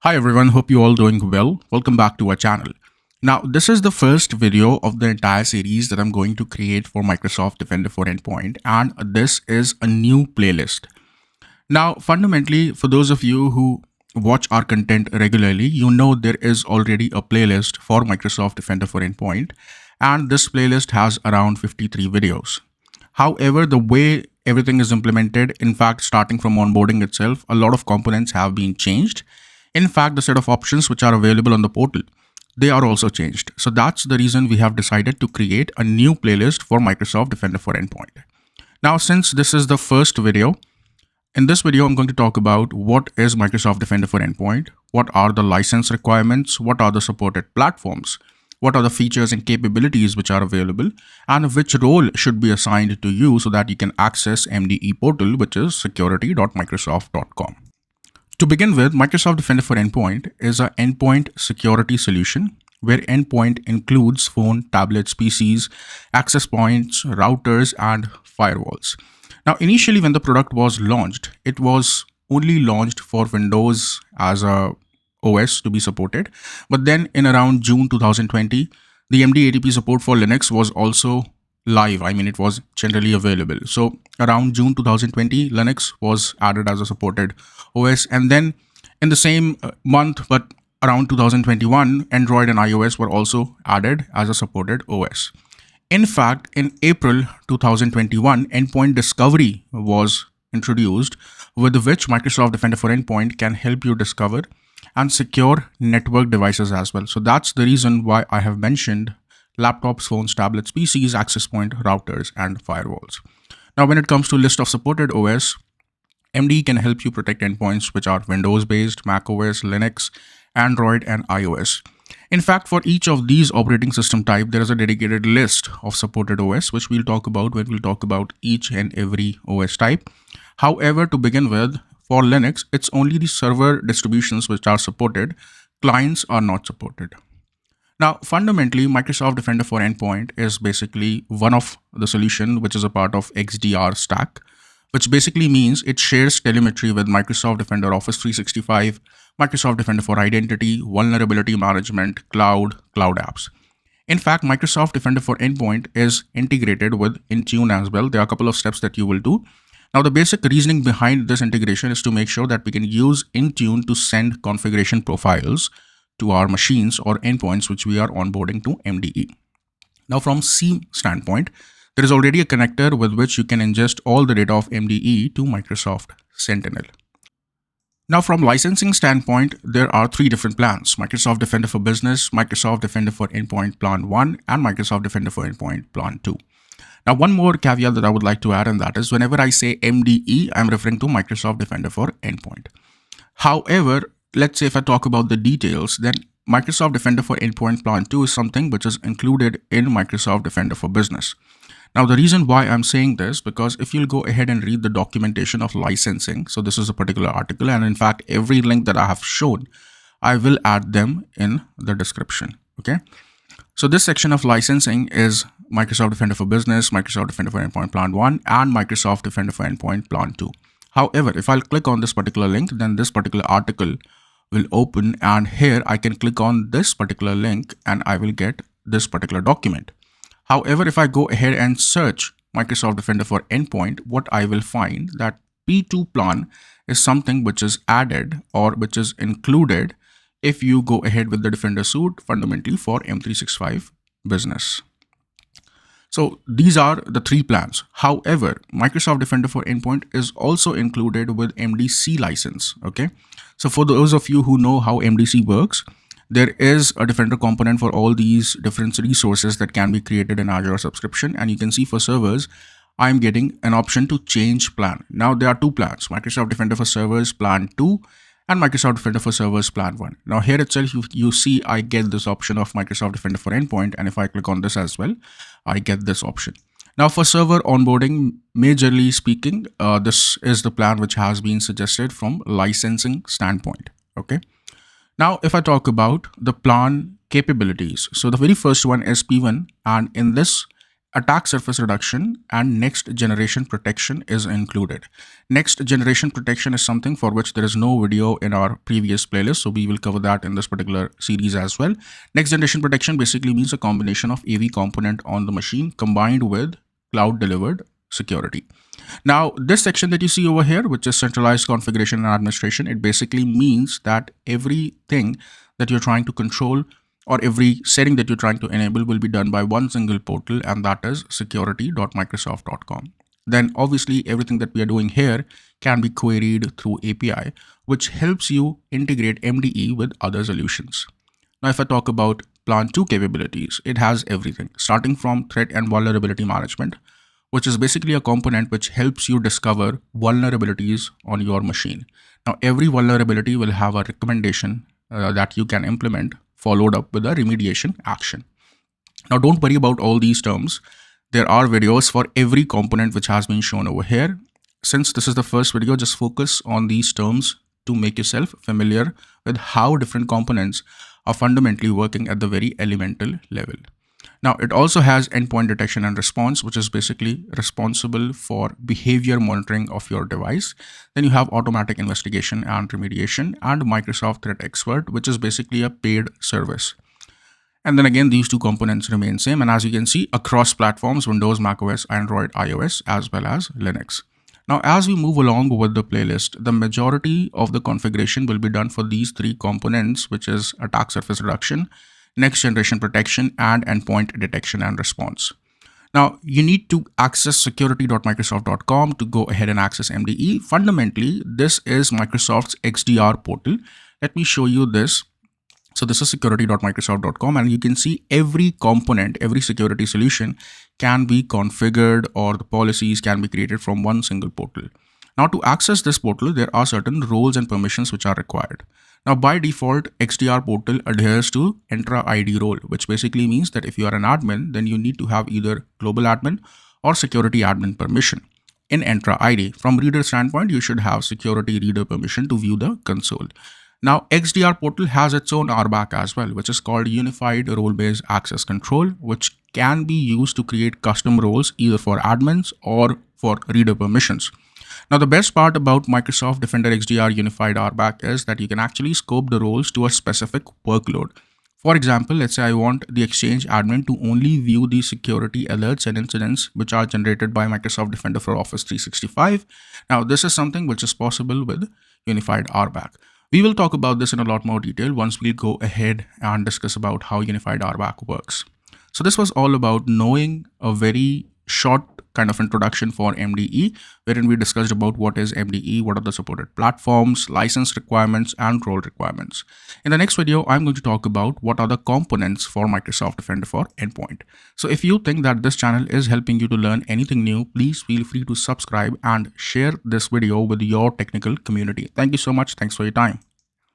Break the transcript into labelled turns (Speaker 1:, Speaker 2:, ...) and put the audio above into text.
Speaker 1: Hi everyone, hope you all doing well. Welcome back to our channel. Now, this is the first video of the entire series that I'm going to create for Microsoft Defender for Endpoint, and this is a new playlist. Now, fundamentally, for those of you who watch our content regularly, you know there is already a playlist for Microsoft Defender for Endpoint, and this playlist has around 53 videos. However, the way everything is implemented, in fact, starting from onboarding itself, a lot of components have been changed. In fact, the set of options which are available on the portal, they are also changed. So that's the reason we have decided to create a new playlist for Microsoft Defender for Endpoint. Now, since this is the first video, in this video, I'm going to talk about what is Microsoft Defender for Endpoint, what are the license requirements, what are the supported platforms, what are the features and capabilities which are available, and which role should be assigned to you so that you can access MDE portal, which is security.microsoft.com. To begin with, Microsoft Defender for Endpoint is an endpoint security solution where endpoint includes phone, tablets, PCs, access points, routers, and firewalls. Now, initially when the product was launched, it was only launched for Windows as a OS to be supported. But then in around June 2020, the MD-ATP support for Linux was also live. I mean, it was generally available. So around June 2020, Linux was added as a supported OS. And then in the same month, but around 2021, Android and iOS were also added as a supported OS. In fact, in April 2021, Endpoint Discovery was introduced, with which Microsoft Defender for Endpoint can help you discover and secure network devices as well. So that's the reason why I have mentioned laptops, phones, tablets, PCs, access point, routers, and firewalls. Now, when it comes to list of supported OS, MD can help you protect endpoints which are Windows-based, Mac OS, Linux, Android, and iOS. In fact, for each of these operating system type, there is a dedicated list of supported OS, which we'll talk about when we'll talk about each and every OS type. However, to begin with, for Linux, it's only the server distributions which are supported. Clients are not supported. Now, fundamentally, Microsoft Defender for Endpoint is basically one of the solution which is a part of XDR stack, which basically means it shares telemetry with Microsoft Defender Office 365, Microsoft Defender for Identity, Vulnerability Management, Cloud apps. In fact, Microsoft Defender for Endpoint is integrated with Intune as well. There are a couple of steps that you will do. Now, the basic reasoning behind this integration is to make sure that we can use Intune to send configuration profiles to our machines or endpoints which we are onboarding to MDE. Now, from SIEM standpoint, there is already a connector with which you can ingest all the data of MDE to Microsoft Sentinel. Now, from licensing standpoint, there are three different plans: Microsoft Defender for Business, Microsoft Defender for Endpoint Plan 1, and Microsoft Defender for Endpoint Plan 2. Now, one more caveat that I would like to add, and that is whenever I say MDE, I'm referring to Microsoft Defender for Endpoint. However, let's say if I talk about the details, then Microsoft Defender for Endpoint Plan 2 is something which is included in Microsoft Defender for Business. Now, the reason why I'm saying this, because if you'll go ahead and read the documentation of licensing, so this is a particular article, and in fact, every link that I have shown, I will add them in the description, okay? So this section of licensing is Microsoft Defender for Business, Microsoft Defender for Endpoint Plan 1, and Microsoft Defender for Endpoint Plan 2. However, if I'll click on this particular link, then this particular article will open, and here I can click on this particular link and I will get this particular document. However, if I go ahead and search Microsoft Defender for Endpoint, what I will find that P2 plan is something which is added or which is included if you go ahead with the Defender suite fundamentally for M365 business. So these are the three plans. However, Microsoft Defender for Endpoint is also included with MDC license. Okay. So for those of you who know how MDC works, there is a Defender component for all these different resources that can be created in Azure subscription. And you can see for servers, I'm getting an option to change plan. Now there are two plans: Microsoft Defender for Servers Plan 2 and Microsoft Defender for Servers Plan 1. Now here itself, you see I get this option of Microsoft Defender for Endpoint, and if I click on this as well, I get this option. Now for server onboarding, majorly speaking, this is the plan which has been suggested from licensing standpoint, okay? Now if I talk about the plan capabilities, so the very first one is P1, and in this attack surface reduction and next generation protection is included. Next generation protection is something for which there is no video in our previous playlist, so we will cover that in this particular series as well. Next generation protection basically means a combination of AV component on the machine combined with cloud delivered security. Now, this section that you see over here, which is centralized configuration and administration, it basically means that everything that you're trying to control or every setting that you're trying to enable will be done by one single portal, and that is security.microsoft.com. Then obviously everything that we are doing here can be queried through API, which helps you integrate MDE with other solutions. Now, if I talk about Plan 2 capabilities, it has everything, starting from threat and vulnerability management, which is basically a component which helps you discover vulnerabilities on your machine. Now, every vulnerability will have a recommendation that you can implement, followed up with a remediation action. Now, don't worry about all these terms. There are videos for every component which has been shown over here. Since this is the first video, just focus on these terms to make yourself familiar with how different components are fundamentally working at the very elemental level. Now, it also has endpoint detection and response, which is basically responsible for behavior monitoring of your device. Then you have automatic investigation and remediation, and Microsoft Threat Expert, which is basically a paid service. And then again, these two components remain same. And as you can see, across platforms, Windows, macOS, Android, iOS, as well as Linux. Now, as we move along with the playlist, the majority of the configuration will be done for these three components, which is attack surface reduction, next generation protection, and endpoint detection and response. Now, you need to access security.microsoft.com to go ahead and access MDE. Fundamentally, this is Microsoft's XDR portal. Let me show you this. So this is security.microsoft.com, and you can see every component, every security solution can be configured, or the policies can be created from one single portal. Now, to access this portal, there are certain roles and permissions which are required. Now, by default, XDR portal adheres to Entra ID role, which basically means that if you are an admin, then you need to have either global admin or security admin permission. In Entra ID, from reader standpoint, you should have security reader permission to view the console. Now, XDR portal has its own RBAC as well, which is called Unified Role-Based Access Control, which can be used to create custom roles either for admins or for reader permissions. Now, the best part about Microsoft Defender XDR Unified RBAC is that you can actually scope the roles to a specific workload. For example, let's say I want the Exchange admin to only view the security alerts and incidents which are generated by Microsoft Defender for Office 365. Now, this is something which is possible with Unified RBAC. We will talk about this in a lot more detail once we go ahead and discuss about how Unified RBAC works. So this was all about knowing a very short kind of introduction for MDE, wherein we discussed about what is MDE, what are the supported platforms, license requirements, and role requirements. In the next video, I'm going to talk about what are the components for Microsoft Defender for Endpoint. So if you think that this channel is helping you to learn anything new, please feel free to subscribe and share this video with your technical community. Thank you so much. Thanks for your time.